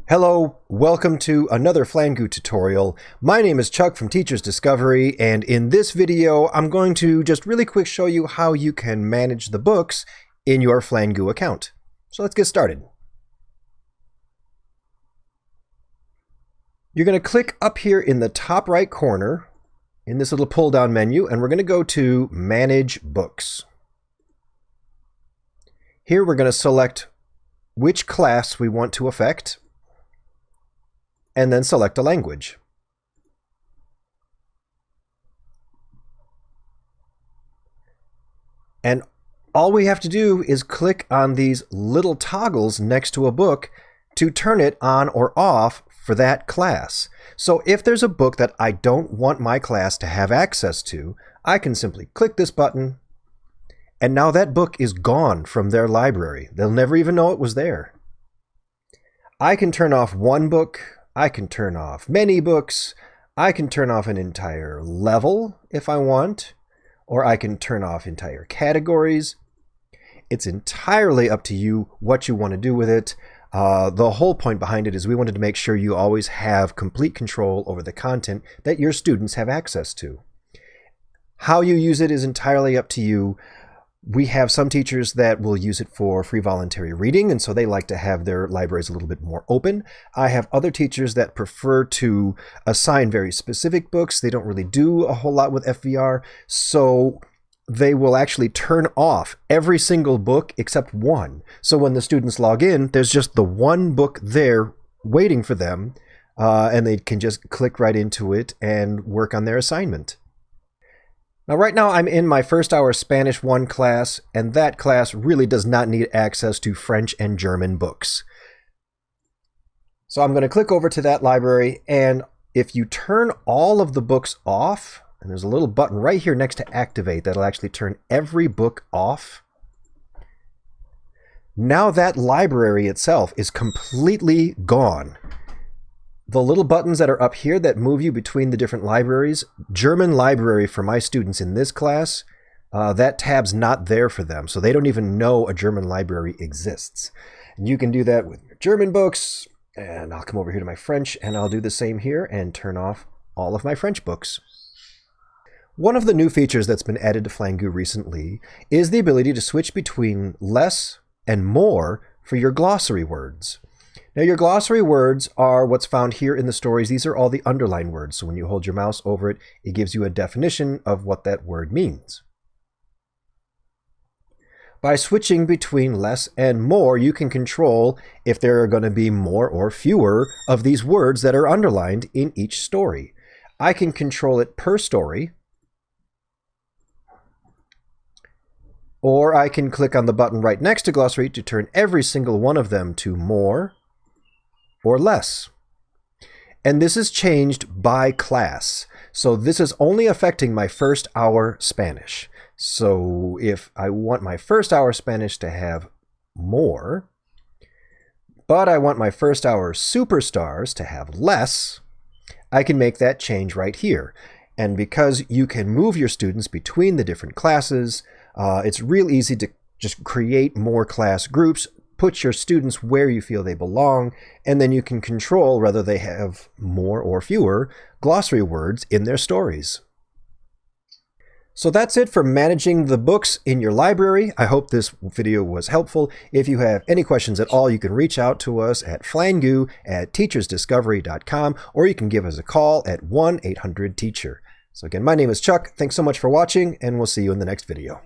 Hello, welcome to another Flangoo tutorial. My name is Chuck from Teachers Discovery, and in this video I'm going to just really quick show you how you can manage the books in your Flangoo account. So let's get started. You're going to click up here in the top right corner in this little pull down menu, and we're going to go to Manage Books. Here we're going to select which class we want to affect, and then select a language. And all we have to do is click on these little toggles next to a book to turn it on or off for that class. So if there's a book that I don't want my class to have access to, I can simply click this button, and now that book is gone from their library. They'll never even know it was there. I can turn off one book, I can turn off many books, I can turn off an entire level if I want, or I can turn off entire categories. It's entirely up to you what you want to do with it. The whole point behind it is we wanted to make sure you always have complete control over the content that your students have access to. How you use it is entirely up to you. We have some teachers that will use it for free voluntary reading, and so they like to have their libraries a little bit more open. I have other teachers that prefer to assign very specific books. They don't really do a whole lot with FVR, so they will actually turn off every single book except one. So when the students log in, there's just the one book there waiting for them, and they can just click right into it and work on their assignment. Now, right now I'm in my first hour Spanish 1 class, and that class really does not need access to French and German books. So I'm going to click over to that library, and if you turn all of the books off, and there's a little button right here next to activate that'll actually turn every book off, now that library itself is completely gone. The little buttons that are up here that move you between the different libraries, German library for my students in this class, that tab's not there for them, so they don't even know a German library exists. And you can do that with your German books, and I'll come over here to my French, and I'll do the same here and turn off all of my French books. One of the new features that's been added to Flangoo recently is the ability to switch between less and more for your glossary words. Now, your glossary words are what's found here in the stories. These are all the underlined words. So when you hold your mouse over it, it gives you a definition of what that word means. By switching between less and more, you can control if there are going to be more or fewer of these words that are underlined in each story. I can control it per story, or I can click on the button right next to glossary to turn every single one of them to more or less. And this is changed by class. So this is only affecting my first hour Spanish. So if I want my first hour Spanish to have more, but I want my first hour superstars to have less, I can make that change right here. And because you can move your students between the different classes, it's real easy to just create more class groups, put your students where you feel they belong, and then you can control whether they have more or fewer glossary words in their stories. So that's it for managing the books in your library. I hope this video was helpful. If you have any questions at all, you can reach out to us at flangoo@teachersdiscovery.com, or you can give us a call at 1-800-TEACHER. So again, my name is Chuck. Thanks so much for watching, and we'll see you in the next video.